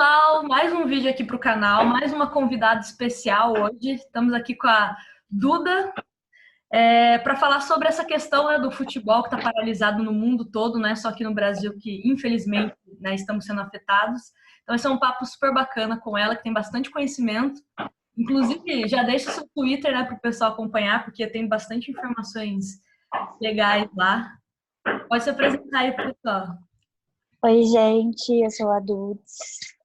pessoal, mais um vídeo aqui para o canal, mais uma convidada especial hoje. Estamos aqui com a Duda para falar sobre essa questão, né, do futebol que está paralisado no mundo todo, né, só aqui no Brasil que infelizmente, né, estamos sendo afetados. Então esse é um papo super bacana com ela, que tem bastante conhecimento. Inclusive, já deixa o seu Twitter, né, para o pessoal acompanhar, porque tem bastante informações legais lá. Pode se apresentar aí para o pessoal. Oi, gente, eu sou a Dudes.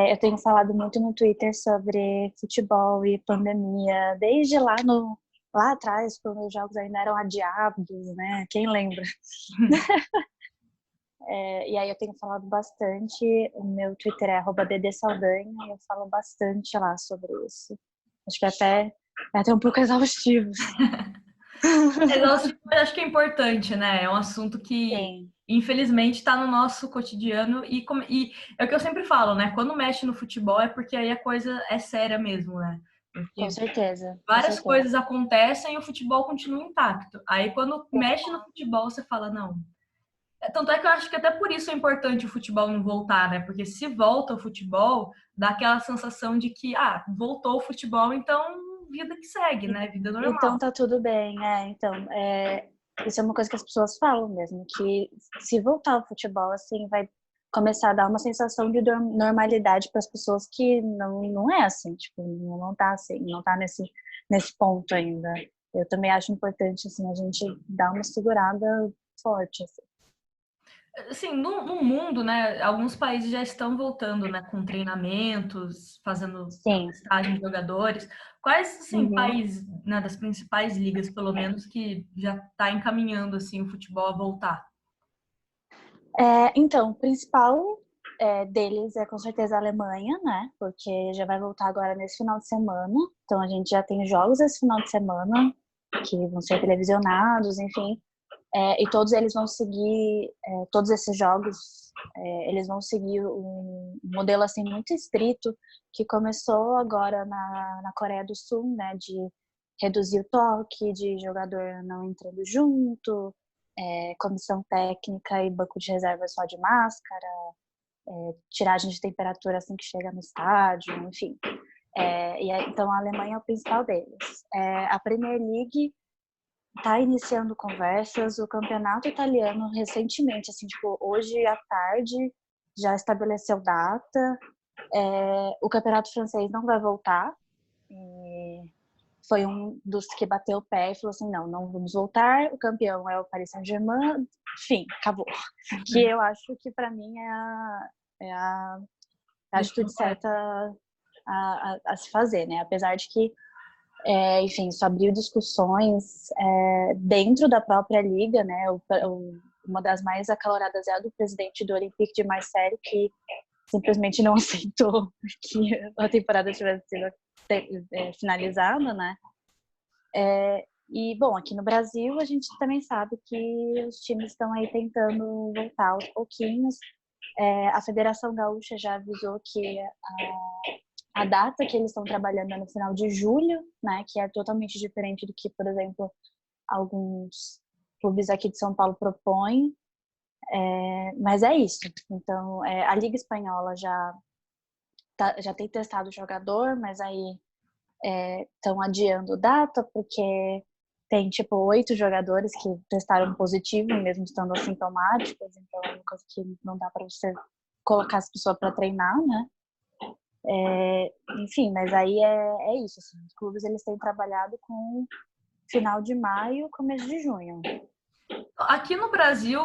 Eu tenho falado muito no Twitter sobre futebol e pandemia, desde lá atrás, quando os jogos ainda eram adiados, né? Quem lembra? E aí eu tenho falado bastante, o meu Twitter é @ddsaldanha, e eu falo bastante lá sobre isso. Acho que é até um pouco exaustivo. Exaustivo, eu acho que é importante, né? É um assunto que, Sim, infelizmente, está no nosso cotidiano e é o que eu sempre falo, né? Quando mexe no futebol é porque aí a coisa é séria mesmo, né? com Porque certeza, com várias certeza. coisas acontecem e o futebol continua intacto. Aí quando mexe no futebol, você fala, não. Tanto é que eu acho que até por isso é importante o futebol não voltar, né? Porque se volta o futebol, dá aquela sensação de que, voltou o futebol, então vida que segue, né? Vida Então normal. tá tudo bem, isso é uma coisa que as pessoas falam mesmo, que se voltar ao futebol, assim, vai começar a dar uma sensação de normalidade para as pessoas que não é assim, tipo, não tá assim, não tá nesse ponto ainda. Eu também acho importante, assim, a gente dar uma segurada forte, assim. Assim, no mundo, né, alguns países já estão voltando, né, com treinamentos, fazendo Sim. estágio de jogadores. Quais, assim, Uhum. países, né, das principais ligas, pelo menos, que já está encaminhando, assim, o futebol a voltar? Então, o principal deles é com certeza a Alemanha, né? Porque já vai voltar agora nesse final de semana. Então a gente já tem jogos esse final de semana que vão ser televisionados, enfim. E todos eles vão seguir, todos esses jogos, eles vão seguir um modelo assim muito estrito que começou agora na Coreia do Sul, né? De reduzir o toque, de jogador não entrando junto, comissão técnica e banco de reserva só de máscara, tiragem de temperatura assim que chega no estádio, enfim. Então a Alemanha é o principal deles. A Premier League está iniciando conversas, o campeonato italiano recentemente, assim, tipo, hoje à tarde já estabeleceu data, o campeonato francês não vai voltar, e foi um dos que bateu o pé e falou assim, não vamos voltar, o campeão é o Paris Saint-Germain, enfim, acabou. Que eu acho que para mim é a atitude certa a se fazer, né? Apesar de que, enfim, isso abriu discussões dentro da própria liga, né? Uma das mais acaloradas é a do presidente do Olympique de Marseille, que simplesmente não aceitou que a temporada tivesse sido finalizada, né? E, bom, aqui no Brasil a gente também sabe que os times estão aí tentando voltar aos pouquinhos. A Federação Gaúcha já avisou que a data que eles estão trabalhando é no final de julho, né, que é totalmente diferente do que, por exemplo, alguns clubes aqui de São Paulo propõem. Mas é isso. Então, a Liga Espanhola já tem testado o jogador, mas aí estão adiando data porque tem tipo 8 jogadores que testaram positivo, mesmo estando assintomáticos, então é uma coisa que não dá para você colocar as pessoas para treinar, né? Enfim, mas aí é isso. Assim, os clubes eles têm trabalhado com final de maio, começo de junho. Aqui no Brasil,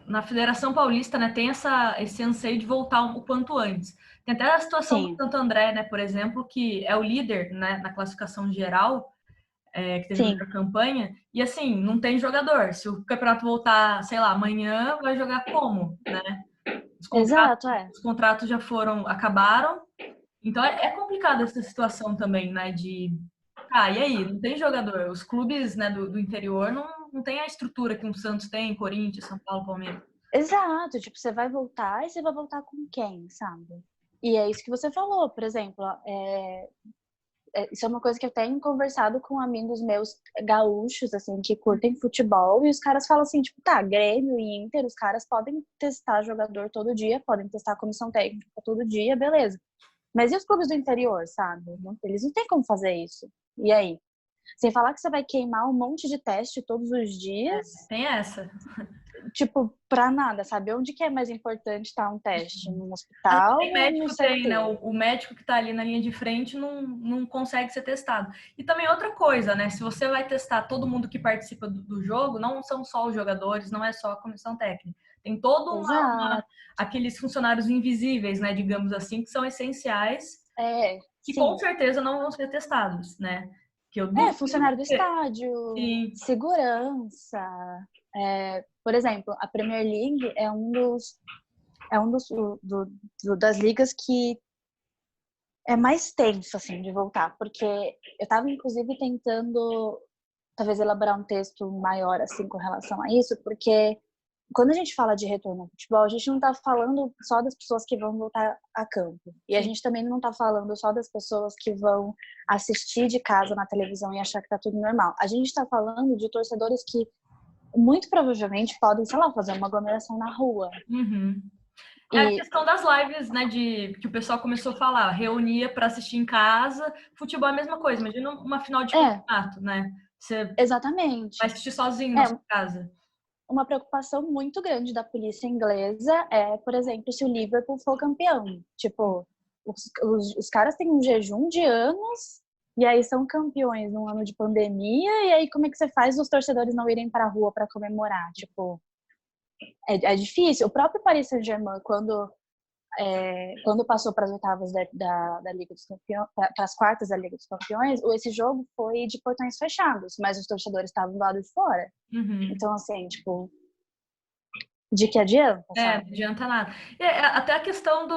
na Federação Paulista, né, tem esse anseio de voltar o quanto antes. Tem até a situação do Sim, Santo André, né, por exemplo, que é o líder, né, na classificação geral, que teve a sim, melhor campanha, e assim, não tem jogador. Se o campeonato voltar, sei lá, amanhã, vai jogar como, né? Os contratos, exato, os contratos já acabaram. Então é complicada essa situação também, né? E aí? Não tem jogador. Os clubes, né, do interior não tem a estrutura que um Santos tem, Corinthians, São Paulo, Palmeiras. exato. Tipo, você vai voltar e você vai voltar com quem, sabe? E é isso que você falou, por exemplo, Isso é uma coisa que eu tenho conversado com amigos meus gaúchos, assim, que curtem futebol, e os caras falam assim, tipo, tá, Grêmio e Inter, os caras podem testar jogador todo dia, podem testar a comissão técnica todo dia, beleza. Mas e os clubes do interior, sabe? Eles não têm como fazer isso. E aí? Sem falar que você vai queimar um monte de teste todos os dias. Tem essa. Tipo, pra nada, sabe? Onde que é mais importante estar um teste? No hospital Tem ou no médico, tem, né? CT? O médico que tá ali na linha de frente não consegue ser testado. E também outra coisa, né? Se você vai testar todo mundo que participa do jogo, não são só os jogadores, não é só a comissão técnica. Tem todo Exato. aqueles funcionários invisíveis, né? Digamos assim, que são essenciais, que com Sim. certeza não vão ser testados, né? Que eu duvido. Funcionário do estádio, Sim. segurança. Por exemplo, a Premier League é um dos das ligas que é mais tenso, assim, de voltar. Porque eu tava, inclusive, tentando, talvez, elaborar um texto maior, assim, com relação a isso, porque quando a gente fala de retorno ao futebol, a gente não tá falando só das pessoas que vão voltar a campo. E a gente também não tá falando só das pessoas que vão assistir de casa na televisão e achar que tá tudo normal. A gente tá falando de torcedores que muito provavelmente podem, sei lá, fazer uma aglomeração na rua. Uhum. É a questão das lives, né, que o pessoal começou a falar, reunia para assistir em casa. Futebol é a mesma coisa, imagina uma final de campeonato, né? Você Exatamente. vai assistir sozinho na sua casa. Uma preocupação muito grande da polícia inglesa é, por exemplo, se o Liverpool for campeão. Tipo, os caras têm um jejum de anos e aí são campeões num ano de pandemia, e aí como é que você faz os torcedores não irem para a rua para comemorar? Tipo, é difícil. O próprio Paris Saint-Germain, quando passou para as oitavas da Liga dos Campeões, para as quartas da Liga dos Campeões, esse jogo foi de portões fechados, mas os torcedores estavam do lado de fora. Uhum. Então, assim, tipo, de que adianta, sabe? Não adianta nada. Até a questão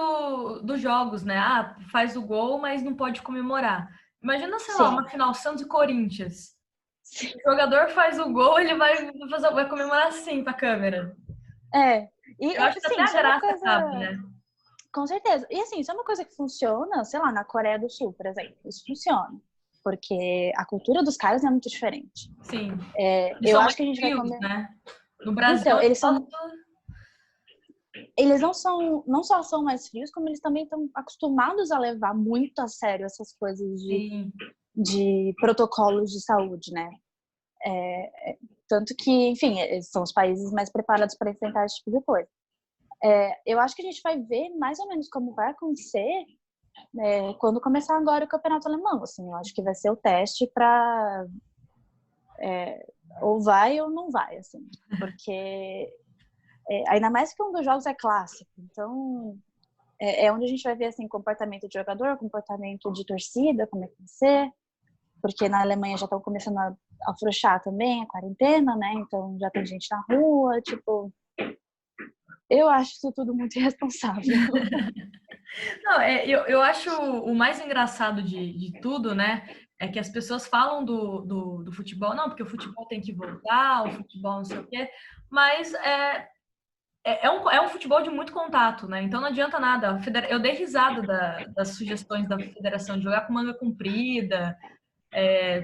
dos jogos, né? Ah, faz o gol, mas não pode comemorar. Imagina, sei lá, uma final Santos e Corinthians. Sim. O jogador faz o gol, ele vai comemorar assim pra câmera. E eu acho que assim, até a isso é uma graça coisa... acaba, né? Com certeza. E assim, isso é uma coisa que funciona, sei lá, na Coreia do Sul, por exemplo. Isso funciona. Porque a cultura dos caras é muito diferente. Sim. Eu acho que a gente vai frios, comer... né? No Brasil, Então, eles não só são mais frios, como eles também estão acostumados a levar muito a sério essas coisas de protocolos de saúde, né? Tanto que, enfim, eles são os países mais preparados para enfrentar esse tipo de coisa. Eu acho que a gente vai ver mais ou menos como vai acontecer quando começar agora o campeonato alemão. Assim, eu acho que vai ser o teste para ou vai ou não vai, assim, porque ainda mais que um dos jogos é clássico, então é onde a gente vai ver assim comportamento de jogador, comportamento de torcida, como é que vai ser, porque na Alemanha já estão começando a afrouxar também a quarentena, né? Então já tem gente na rua, tipo, eu acho isso tudo muito irresponsável. Não, eu acho o mais engraçado de tudo, né? É que as pessoas falam do futebol, não, porque o futebol tem que voltar, o futebol não sei o quê, mas é um futebol de muito contato, né? Então não adianta nada. Eu dei risada das sugestões da federação de jogar com manga comprida,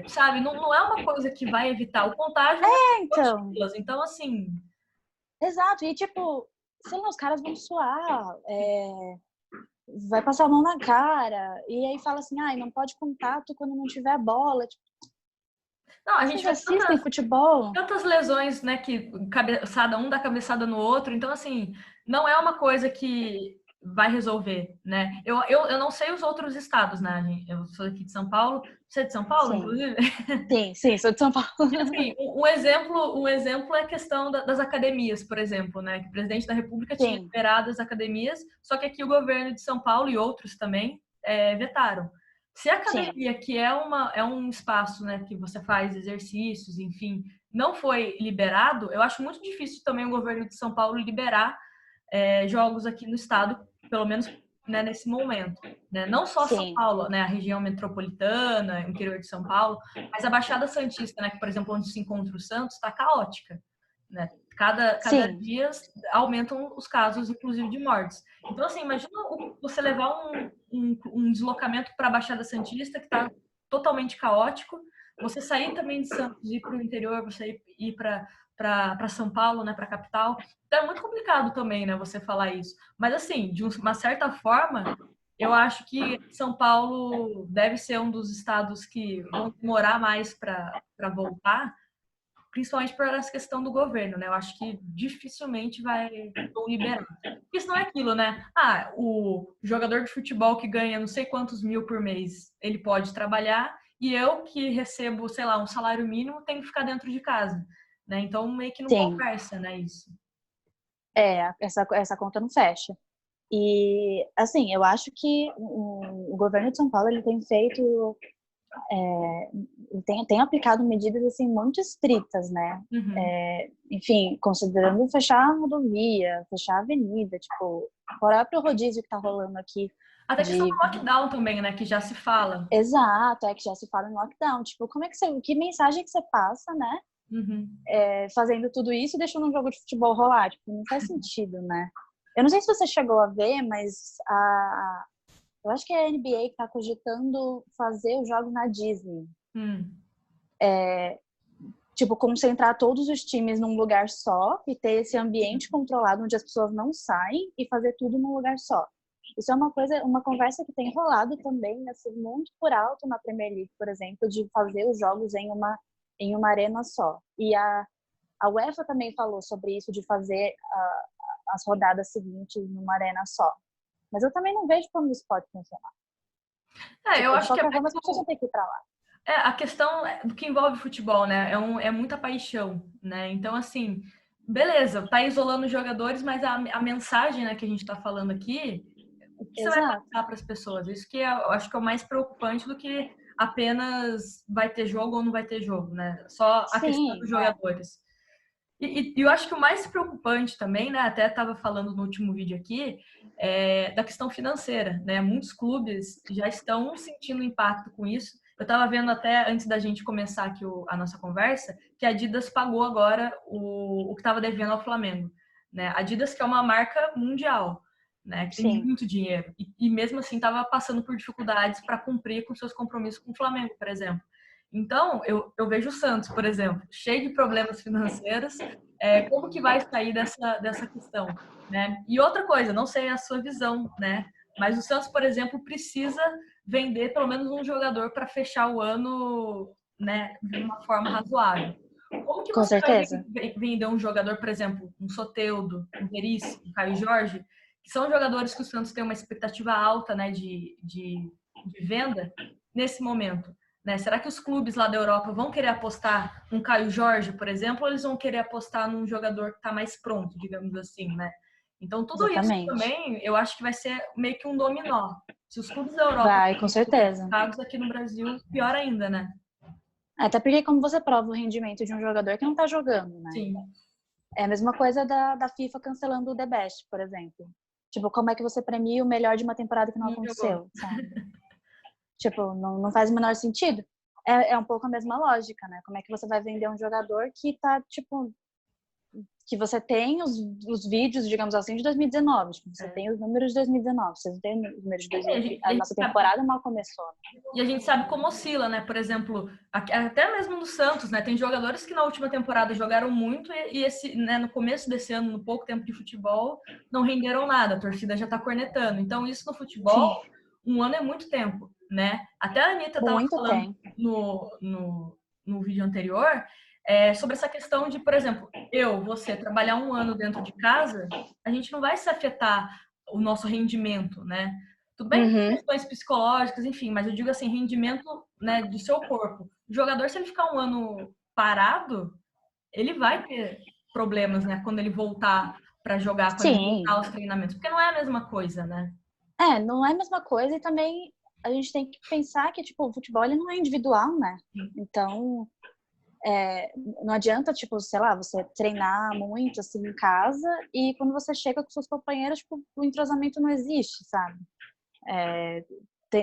sabe? Não é uma coisa que vai evitar o contágio, Então, então assim. exato, e tipo, sei lá, os caras vão suar, vai passar a mão na cara, e aí fala assim, não pode contato quando não tiver bola. Tipo, não, a gente vocês assistem futebol? tantas lesões, né, que um dá cabeçada no outro, então assim, não é uma coisa que vai resolver, né? Eu não sei os outros estados, né? Eu sou aqui de São Paulo, você é de São Paulo, Sim. inclusive? Sim, sou de São Paulo. E, assim, um exemplo é a questão das academias, por exemplo, né? Que o presidente da República tinha Sim. liberado as academias, só que aqui o governo de São Paulo e outros também vetaram. Se a academia, Sim. que é um espaço, né, que você faz exercícios, enfim, não foi liberado, eu acho muito difícil também o governo de São Paulo liberar jogos aqui no estado, pelo menos, né, nesse momento. Né? Não só São Sim. Paulo, né, a região metropolitana, interior de São Paulo, mas a Baixada Santista, né, que, por exemplo, onde se encontra o Santos, está caótica. Né? Cada dia aumentam os casos, inclusive, de mortes. Então, assim, imagina você levar um deslocamento para a Baixada Santista, que está totalmente caótico. Você sair também de Santos, ir para o interior, você ir para São Paulo, né, para a capital. Então é muito complicado também, né, você falar isso. Mas assim, de uma certa forma, eu acho que São Paulo deve ser um dos estados que vão demorar mais para voltar, principalmente por essa questão do governo, né? Eu acho que dificilmente vão liberar. Porque senão é aquilo, né? Ah, o jogador de futebol que ganha não sei quantos mil por mês, ele pode trabalhar, e eu que recebo, sei lá, um salário mínimo, tenho que ficar dentro de casa, né? Então meio que não Sim, conversa, né, isso. essa conta não fecha. E, assim, eu acho que o governo de São Paulo, ele tem feito, tem aplicado medidas, assim, muito estritas, né? Uhum. Enfim, considerando fechar a rodovia, fechar a avenida, tipo, o próprio rodízio que tá rolando aqui Até a questão do de... lockdown também, né, que já se fala. Exato, é que já se fala em lockdown. Tipo, como é que mensagem que você passa, né? Uhum. Fazendo tudo isso e deixando um jogo de futebol rolar. Tipo, não faz sentido, né? Eu não sei se você chegou a ver, mas eu acho que é a NBA que está cogitando fazer os jogos na Disney. Hum. Tipo, concentrar todos os times num lugar só e ter esse ambiente controlado onde as pessoas não saem e fazer tudo num lugar só. Isso é uma conversa que tem rolado também, assim, muito por alto na Premier League, por exemplo, de fazer os jogos em uma arena só. E a UEFA também falou sobre isso, de fazer as rodadas seguintes numa arena só. Mas eu também não vejo como isso pode funcionar. Eu Tipo, de acho que é qualquer mais forma, as pessoas vão ter que ir pra lá. a questão do que envolve futebol, né? É muita paixão, né? Então, assim, beleza, tá isolando os jogadores, mas a mensagem, né, que a gente tá falando aqui, o que você vai Exato. passar para as pessoas? Isso que eu acho que é o mais preocupante do que apenas vai ter jogo ou não vai ter jogo, né? Só a questão Sim, dos jogadores. E eu acho que o mais preocupante também, né? Até estava falando no último vídeo aqui, da questão financeira, né? Muitos clubes já estão sentindo impacto com isso. Eu estava vendo até antes da gente começar aqui a nossa conversa que a Adidas pagou agora o que estava devendo ao Flamengo, né? A Adidas que é uma marca mundial, né? Que tem sim. muito dinheiro e mesmo assim estava passando por dificuldades para cumprir com seus compromissos com o Flamengo, por exemplo. Então, eu vejo o Santos, por exemplo, cheio de problemas financeiros. Como que vai sair dessa questão, né? E outra coisa, não sei a sua visão, né? Mas o Santos, por exemplo, precisa vender pelo menos um jogador para fechar o ano, né, de uma forma razoável. Como que Com você vai certeza. vender um jogador, por exemplo, um Soteldo, um Veríssimo, um Caio Jorge, que são jogadores que o Santos tem uma expectativa alta, né, de venda nesse momento? Né? Será que os clubes lá da Europa vão querer apostar no Caio Jorge, por exemplo, ou eles vão querer apostar num jogador que está mais pronto, digamos assim, né? Então, tudo isso Exatamente. também, eu acho que vai ser meio que um dominó. Se os clubes da Europa Vai, com forem certeza. prejudicados, aqui no Brasil, pior ainda, né? Até porque como você prova o rendimento de um jogador que não tá jogando, né? Sim. É a mesma coisa da FIFA cancelando o The Best, por exemplo. Tipo, como é que você premia o melhor de uma temporada que não Não jogou. aconteceu, sabe? Tipo, não faz o menor sentido. É um pouco a mesma lógica, né? Como é que você vai vender um jogador que tá, tipo, que você tem os vídeos, digamos assim, de 2019. Tipo, você tem os números de 2019, você não tem os números de E a 2020. gente, A nossa temporada mal começou, né? e a gente sabe como oscila, né? Por exemplo, até mesmo no Santos, né? Tem jogadores que na última temporada jogaram muito e esse, né, no começo desse ano, no pouco tempo de futebol, não renderam nada. A torcida já tá cornetando. Então, isso no futebol, Sim, um ano é muito tempo, né? Até a Anitta estava muito falando tem. no vídeo anterior sobre essa questão de, por exemplo, você trabalhar um ano dentro de casa, a gente não vai se afetar o nosso rendimento, né? Tudo bem que tem Uhum. questões psicológicas, enfim, mas eu digo assim, rendimento, né, do seu corpo. O jogador, se ele ficar um ano parado, ele vai ter problemas, né, quando ele voltar para jogar, quando ele voltar Sim. aos treinamentos, porque não é a mesma coisa, né? Não é a mesma coisa e também a gente tem que pensar que, tipo, o futebol ele não é individual, né? Então, não adianta, tipo, sei lá, você treinar muito, assim, em casa e quando você chega com seus companheiros, tipo, o entrosamento não existe, sabe?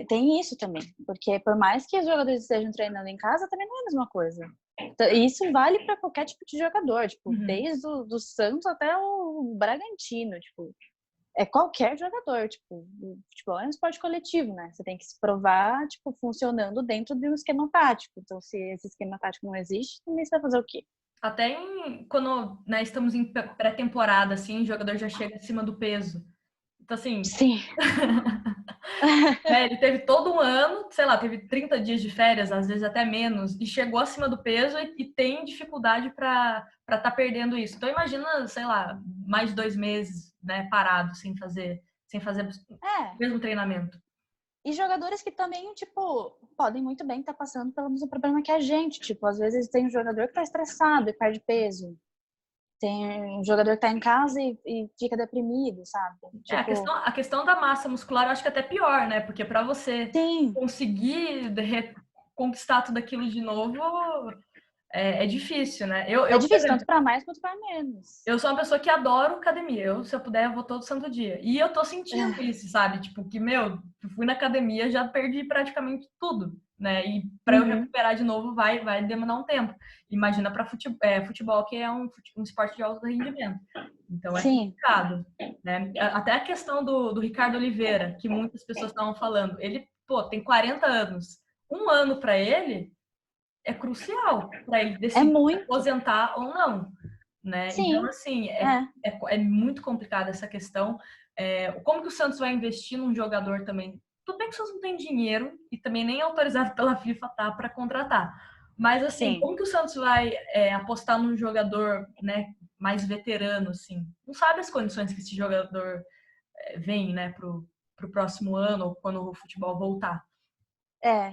Tem isso também, porque por mais que os jogadores estejam treinando em casa, também não é a mesma coisa. Então, isso vale para qualquer tipo de jogador, tipo, Uhum. desde o do Santos até o Bragantino, tipo, é qualquer jogador, tipo, o futebol é um esporte coletivo, né? Você tem que se provar, tipo, funcionando dentro de um esquema tático. Então, se esse esquema tático não existe, também você vai fazer o quê? Até quando, né, estamos em pré-temporada, assim, o jogador já chega acima do peso. Então, assim, Sim. né, ele teve todo um ano, sei lá, teve 30 dias de férias, às vezes até menos, e chegou acima do peso e tem dificuldade para estar perdendo isso. Então, imagina, sei lá, mais de 2 meses, né, parado, sem fazer É. o mesmo treinamento. E jogadores que também, tipo, podem muito bem estar passando pelo mesmo problema que a gente. Tipo, às vezes tem um jogador que tá estressado e perde peso. Tem um jogador que tá em casa e fica deprimido, sabe? A Tipo, questão da massa muscular eu acho que é até pior, né? Porque para você sim, conseguir conquistar tudo aquilo de novo é difícil, né? é Por difícil, tanto exemplo, para mais quanto para menos. eu sou uma pessoa que adoro academia. Se eu puder, eu vou todo santo dia. E eu tô sentindo isso, sabe? Tipo, que, meu, eu fui na academia, já perdi praticamente tudo, né? E para eu Uhum. recuperar de novo vai demorar um tempo. Imagina para futebol, que é um esporte de alto rendimento. Então é Sim, complicado, né? Até a questão do Ricardo Oliveira, que muitas pessoas estavam falando. Ele, pô, tem 40 anos. Um ano para ele é crucial para ele é decidir se muito. aposentar ou não, né? Então, Sim, assim, é. é muito complicada essa questão. Como que o Santos vai investir num jogador também? Tudo bem que o Santos não tem dinheiro e também nem autorizado pela FIFA tá para contratar. Mas, assim, Sim. como que o Santos vai apostar num jogador, né, mais veterano, assim? Não sabe as condições que esse jogador vem, né, pro próximo ano ou quando o futebol voltar.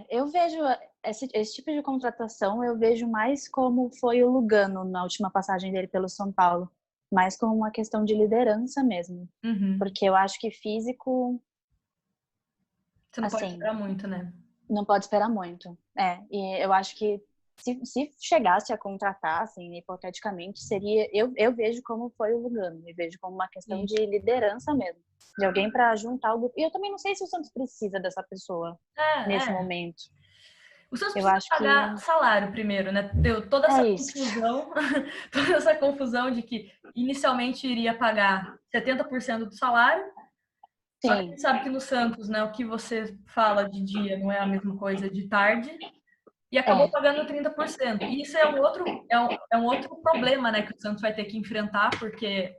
Eu vejo esse tipo de contratação, eu vejo mais como foi o Lugano na última passagem dele pelo São Paulo, mais como uma questão de liderança mesmo, Uhum. porque eu acho que físico, Você não pode assim, esperar muito, né? não pode esperar muito. E eu acho que se chegasse a contratar, assim, hipoteticamente, seria, eu vejo como foi o Lugano, e vejo como uma questão Isso. de liderança mesmo, de alguém para juntar o grupo. E eu também não sei se o Santos precisa dessa pessoa É, nesse é. momento. O Santos Eu precisa acho que pagar salário primeiro, né? Deu toda essa é isso. confusão, toda essa confusão de que inicialmente iria pagar 70% do salário, só que a Sim, gente sabe que no Santos, né, o que você fala de dia não é a mesma coisa de tarde, e acabou é, pagando 30%. E isso é um outro problema, né, que o Santos vai ter que enfrentar, porque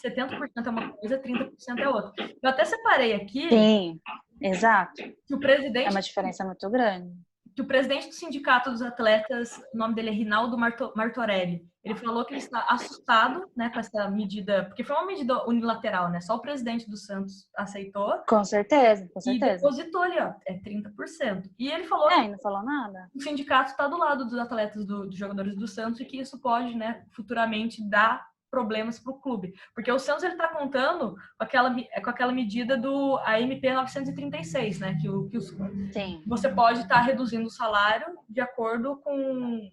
70% é uma coisa, 30% é outra. Eu até separei aqui sim, exato. que o É presidente uma diferença muito grande. que o presidente do Sindicato dos Atletas, o nome dele é Rinaldo Martorelli, ele falou que ele está assustado, né, com essa medida, porque foi uma medida unilateral, né? Só o presidente do Santos aceitou Com certeza, com e certeza. depositou ali, ó, 30%. E ele falou que E não falou nada. o sindicato está do lado dos atletas, dos jogadores do Santos, e que isso pode, né, futuramente dar problemas para o clube. Porque o Santos ele está contando com aquela medida do AMP 936, né, Sim, você pode estar reduzindo o salário de acordo com,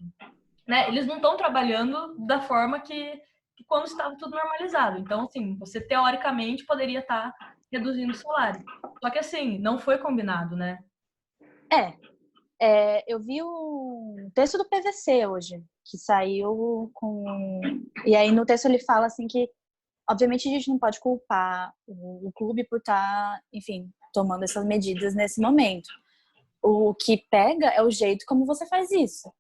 né, eles não estão trabalhando da forma que quando estava tudo normalizado. Então, assim, você teoricamente poderia estar reduzindo o salário. Só que, assim, não foi combinado, né? eu vi um texto do PVC hoje, que saiu com. E aí no texto ele fala assim que, obviamente, a gente não pode culpar o clube por estar, enfim, tomando essas medidas nesse momento. O que pega é o jeito como você faz isso.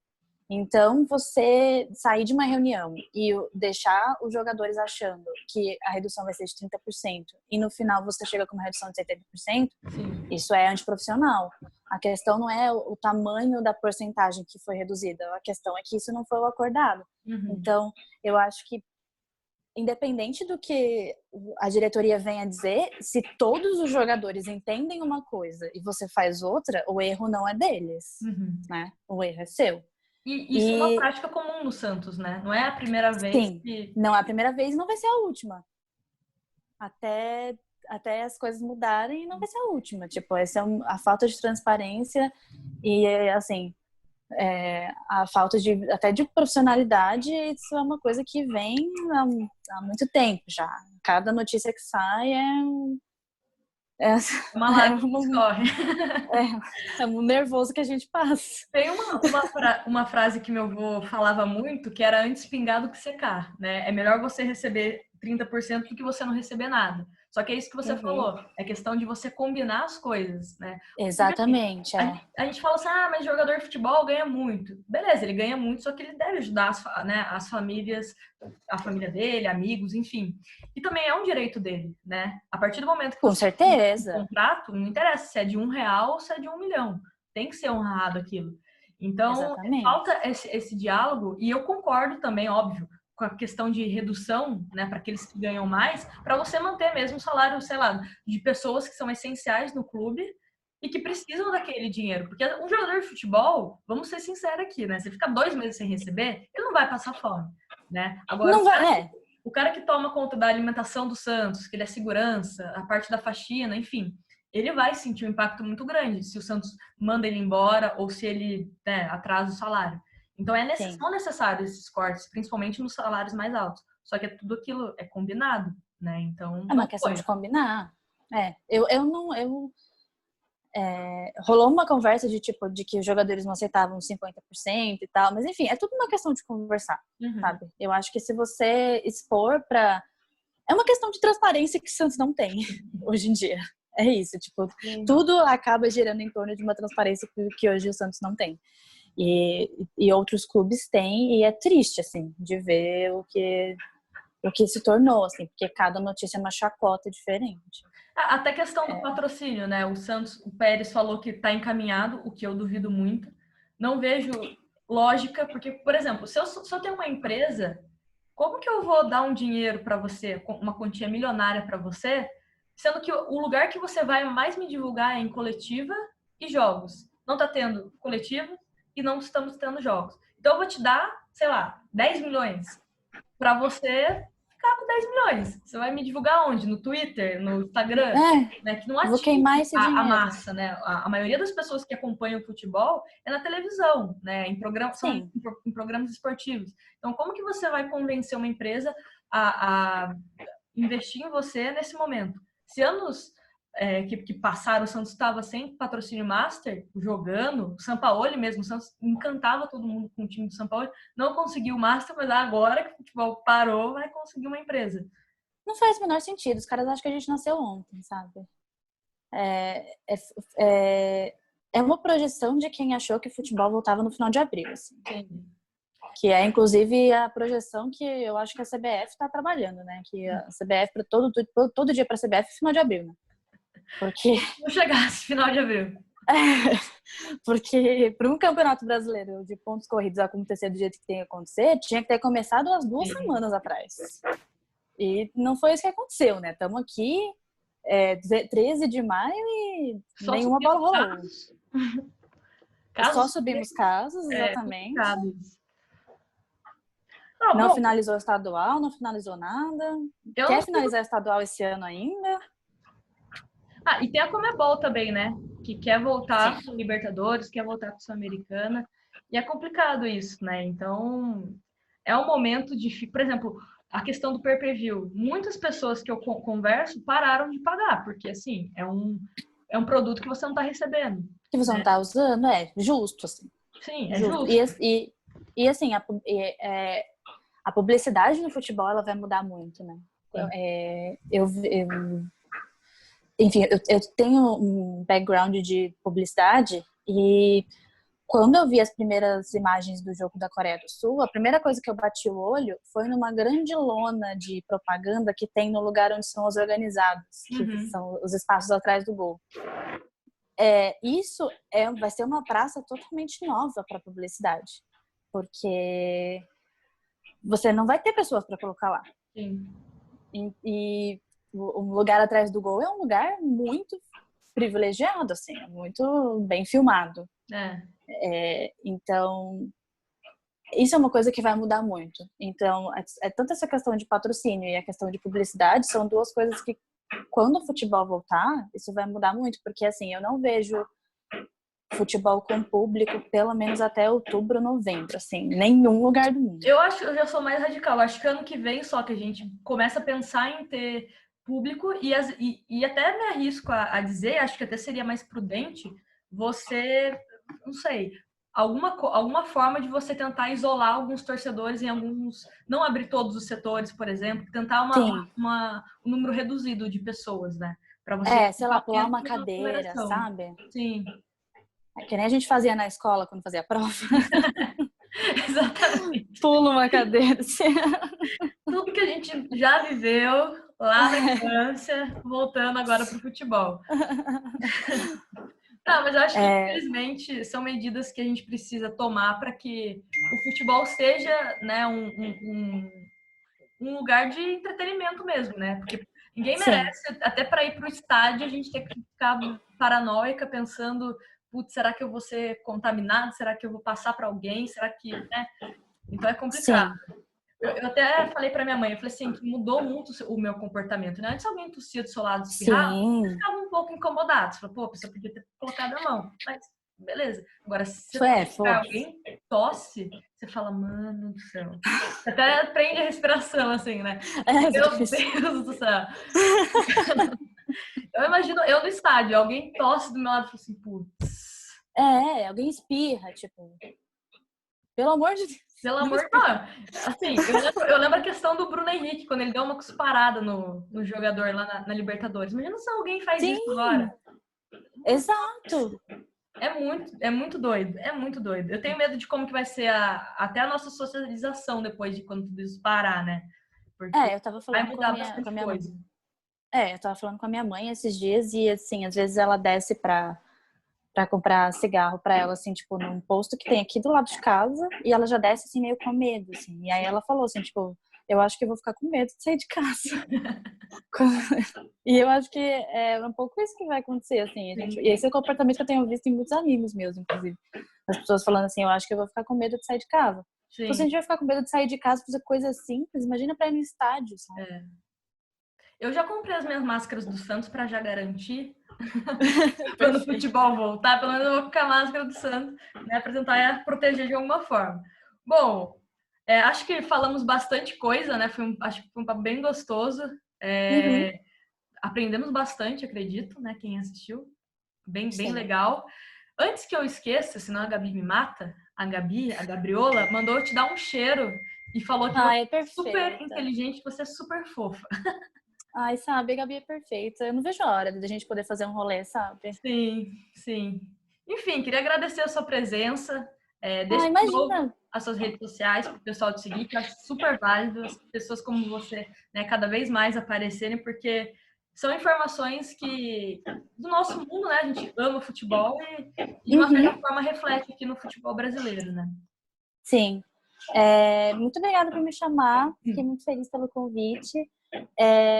Então, você sair de uma reunião e deixar os jogadores achando que a redução vai ser de 30% e no final você chega com uma redução de 70%, Sim. isso é antiprofissional. A questão não é o tamanho da porcentagem que foi reduzida, a questão é que isso não foi o acordado. Uhum. Então, eu acho que, independente do que a diretoria venha dizer, se todos os jogadores entendem uma coisa e você faz outra, o erro não é deles, Uhum. né? O erro é seu. E isso é uma E prática comum no Santos, né? Não é a primeira vez sim, que. não é a primeira vez e não vai ser a última. Até, até as coisas mudarem, não vai ser a última. Tipo, essa é a falta de transparência e, assim, a falta de até de profissionalidade, isso é uma coisa que vem há muito tempo já. Cada notícia que sai é, Uma é, lágrima que um, escorre. é um nervoso que a gente passa. Tem uma frase que meu avô falava muito, que era antes pingar do que secar, né? É melhor você receber 30% do que você não receber nada. Só que é isso que você falou, é questão de você combinar as coisas, né? Exatamente, A gente fala assim, mas jogador de futebol ganha muito. Beleza, ele ganha muito, só que ele deve ajudar as famílias, a família dele, amigos, enfim. E também é um direito dele, né? A partir do momento que Com você tem certeza. um contrato, não interessa se é de R$ 1 ou se é de 1 milhão. Tem que ser honrado aquilo. Então, Exatamente. falta esse diálogo, e eu concordo também, óbvio, com a questão de redução, né, para aqueles que ganham mais, para você manter mesmo o salário, sei lá, de pessoas que são essenciais no clube e que precisam daquele dinheiro. Porque um jogador de futebol, vamos ser sinceros aqui, né? Você fica 2 meses sem receber, ele não vai passar fome, né? Agora, não vai, o cara que toma conta da alimentação do Santos, que ele é segurança, a parte da faxina, enfim, ele vai sentir um impacto muito grande se o Santos manda ele embora ou se ele, né, atrasa o salário. Então, são necessários esses cortes, principalmente nos salários mais altos. Só que tudo aquilo é combinado, né? Então, é uma questão de combinar. Rolou uma conversa de que os jogadores não aceitavam 50% e tal, mas enfim, é tudo uma questão de conversar, sabe? Eu acho que se você expor pra... É uma questão de transparência que o Santos não tem hoje em dia. É isso, tudo acaba girando em torno de uma transparência que hoje o Santos não tem. E outros clubes têm, e é triste, assim, de ver o que se tornou, assim, porque cada notícia é uma chacota diferente. Até questão do patrocínio, né? O Pérez falou que está encaminhado, o que eu duvido muito. Não vejo lógica, porque, por exemplo, se eu tenho uma empresa, como que eu vou dar um dinheiro para você, uma quantia milionária para você, sendo que o lugar que você vai mais me divulgar é em coletiva e jogos. Não está tendo coletiva e não estamos tendo jogos. Então eu vou te dar, sei lá, 10 milhões para você ficar com 10 milhões. Você vai me divulgar onde? No Twitter, no Instagram? Né? Que não vou queimar esse dinheiro. A massa, né? A maioria das pessoas que acompanham o futebol é na televisão, né? São em programas esportivos. Então, como que você vai convencer uma empresa a investir em você nesse momento? Se anos que passaram, o Santos estava sem patrocínio master, jogando, o Sampaoli mesmo, o Santos encantava todo mundo com o time do Sampaoli, não conseguiu o master, mas agora que o futebol parou, vai conseguir uma empresa. Não faz o menor sentido, os caras acham que a gente nasceu ontem, sabe? É uma projeção de quem achou que o futebol voltava no final de abril, assim. Entendi. Que é, inclusive, a projeção que eu acho que a CBF está trabalhando, né? Que a CBF, todo dia para a CBF é final de abril, né? Porque... Não chegasse final de abril. Porque para um campeonato brasileiro de pontos corridos acontecer do jeito que tem que acontecer, tinha que ter começado umas 2 semanas atrás. E não foi isso que aconteceu, né? Estamos aqui, 13 de maio e só nenhuma bola rolou. Só subimos casos, exatamente. Não finalizou o estadual, não finalizou nada. Quer finalizar o estadual esse ano ainda? E tem a Conmebol também, né? Que quer voltar com Libertadores, quer voltar com Sul-Americana. E é complicado isso, né? Então, é um momento de... Por exemplo, a questão do pay-per-view. Muitas pessoas que eu converso pararam de pagar, porque, assim, é um produto que você não está recebendo. Que você não está usando, justo, assim. Sim, é justo. E assim, a publicidade no futebol, ela vai mudar muito, né? Enfim, eu tenho um background de publicidade e quando eu vi as primeiras imagens do jogo da Coreia do Sul, a primeira coisa que eu bati o olho foi numa grande lona de propaganda que tem no lugar onde são os organizados, que são os espaços atrás do gol. Isso vai ser uma praça totalmente nova para publicidade, porque você não vai ter pessoas para colocar lá. Sim. E o lugar atrás do gol é um lugar muito privilegiado, assim, muito bem filmado. Então, isso é uma coisa que vai mudar muito. Então, tanto essa questão de patrocínio e a questão de publicidade são duas coisas que, quando o futebol voltar, isso vai mudar muito, porque, assim, eu não vejo futebol com público pelo menos até outubro, novembro, assim, nenhum lugar do mundo. Eu já sou mais radical. Acho que ano que vem só que a gente começa a pensar em ter público e até me arrisco a dizer, acho que até seria mais prudente você, não sei, alguma forma de você tentar isolar alguns torcedores em alguns... Não abrir todos os setores, por exemplo, tentar Sim. um número reduzido de pessoas, né? Para você Sei lá, pular uma menos cadeira, aglomeração. sabe? Sim. É que nem a gente fazia na escola quando fazia prova. Exatamente. Pula uma cadeira. Tudo que a gente já viveu lá na infância, voltando agora para o futebol. Não, mas eu acho que, infelizmente, são medidas que a gente precisa tomar para que o futebol seja, né, um lugar de entretenimento mesmo, né? Porque ninguém merece, até para ir para o estádio, a gente tem que ficar paranoica pensando, putz, será que eu vou ser contaminado? Será que eu vou passar para alguém? Será que, né? Então é complicado. Sim. Eu até falei para minha mãe, eu falei assim, que mudou muito o meu comportamento, né? Antes alguém tossia do seu lado, espirrava, eu ficava um pouco incomodado. Você falou, pô, a pessoa podia ter colocado a mão. Mas, beleza. Agora, se alguém tosse, você fala, mano do céu. Você até prende a respiração, assim, né? Meu Deus do céu. Eu imagino, eu no estádio, alguém tosse do meu lado e fala assim, putz. Alguém espirra, tipo... Pelo amor de Deus. Pelo amor de Deus. Assim, eu lembro a questão do Bruno Henrique, quando ele deu uma cusparada no jogador lá na Libertadores. Imagina se alguém faz isso agora. Exato. É muito doido, é muito doido. Eu tenho medo de como que vai ser até a nossa socialização depois de quando tudo isso parar, né? Porque eu tava falando vai mudar bastante coisa. Eu tava falando com a minha mãe esses dias e, assim, às vezes ela desce pra comprar cigarro pra ela, assim, tipo, num posto que tem aqui do lado de casa, e ela já desce, assim, meio com medo, assim. E aí ela falou, assim, tipo, eu acho que eu vou ficar com medo de sair de casa. E eu acho que é um pouco isso que vai acontecer, assim. E esse é o comportamento que eu tenho visto em muitos amigos meus, inclusive. As pessoas falando assim, eu acho que eu vou ficar com medo de sair de casa. Então, se a gente vai ficar com medo de sair de casa, fazer coisas simples, imagina pra ir no estádio, sabe? Eu já comprei as minhas máscaras do Santos para já garantir quando o futebol voltar, pelo menos eu vou ficar a máscara do Santos, né, para tentar proteger de alguma forma. Bom, acho que falamos bastante coisa, né? Acho que foi um papo bem gostoso. Aprendemos bastante, acredito, né? Quem assistiu, bem legal. Antes que eu esqueça, senão a Gabi me mata, a Gabriola, mandou eu te dar um cheiro e falou que você é super inteligente, que você é super fofa. Ai, sabe, a Gabi é perfeita. Eu não vejo a hora da gente poder fazer um rolê, sabe? Sim, sim. Enfim, queria agradecer a sua presença. Deixa de novo as suas redes sociais para o pessoal te seguir, que eu acho super válido as pessoas como você, né, cada vez mais aparecerem, porque são informações que do nosso mundo, né? A gente ama futebol e de uma certa forma reflete aqui no futebol brasileiro, né? Sim. Muito obrigada por me chamar. Fiquei muito feliz pelo convite.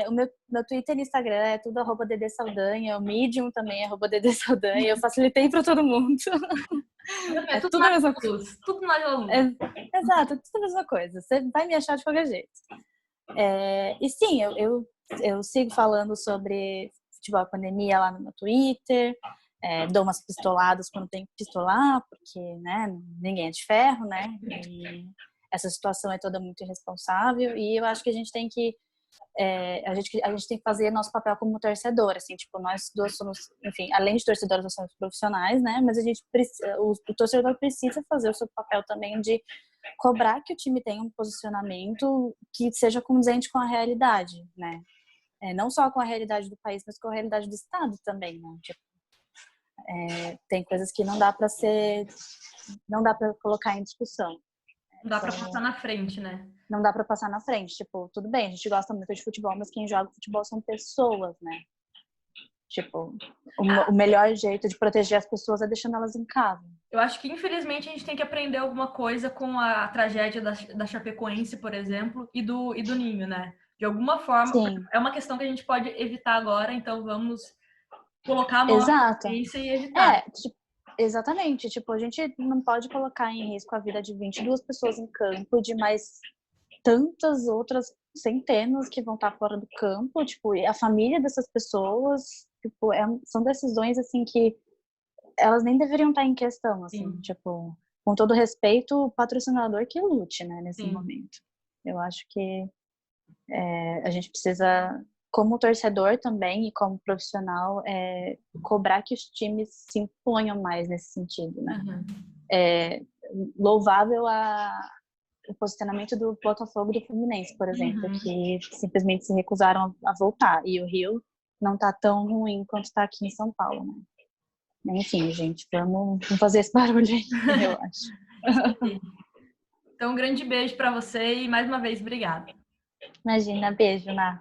O meu Twitter e Instagram é tudo @ddsaldanha. O Medium também é @ddsaldanha. Eu facilitei para todo mundo. É tudo a mesma coisa. Tudo na luz. Exato, tudo a mesma coisa. Você vai me achar de qualquer jeito. E sim, eu sigo falando sobre futebol e pandemia lá no meu Twitter. Dou umas pistoladas quando tem que pistolar, porque, né, ninguém é de ferro, né? E essa situação é toda muito irresponsável. E eu acho que a gente tem que a gente tem que fazer nosso papel como torcedor, assim, tipo, nós duas somos, enfim, além de torcedores, nós somos profissionais, né? Mas a gente o torcedor precisa fazer o seu papel também de cobrar que o time tenha um posicionamento que seja condizente com a realidade, né? Não só com a realidade do país, mas com a realidade do estado também, né? Tipo, tem coisas que não dá para colocar em discussão. Não dá para passar na frente, né? Não dá para passar na frente. Tipo, tudo bem, a gente gosta muito de futebol, mas quem joga futebol são pessoas, né? Tipo, o melhor jeito de proteger as pessoas é deixando elas em casa. Eu acho que, infelizmente, a gente tem que aprender alguma coisa com a tragédia da Chapecoense, por exemplo, e do Ninho, né? De alguma forma, Sim. é uma questão que a gente pode evitar agora, então vamos colocar a mão na consciência e evitar. Exatamente. Tipo, a gente não pode colocar em risco a vida de 22 pessoas em campo e de mais tantas outras centenas que vão estar fora do campo, tipo, e a família dessas pessoas, tipo, são decisões, assim, que elas nem deveriam estar em questão, assim, tipo, com todo respeito, o patrocinador que lute, né, nesse momento. Eu acho que a gente precisa, como torcedor também e como profissional, cobrar que os times se imponham mais nesse sentido, né? É louvável o posicionamento do Botafogo e do Fluminense, por exemplo, que simplesmente se recusaram a voltar. E o Rio não tá tão ruim quanto tá aqui em São Paulo, né? Enfim, gente, vamos fazer esse barulho aí, eu acho. Então, um grande beijo para você e mais uma vez, obrigada. Imagina, beijo, Ná.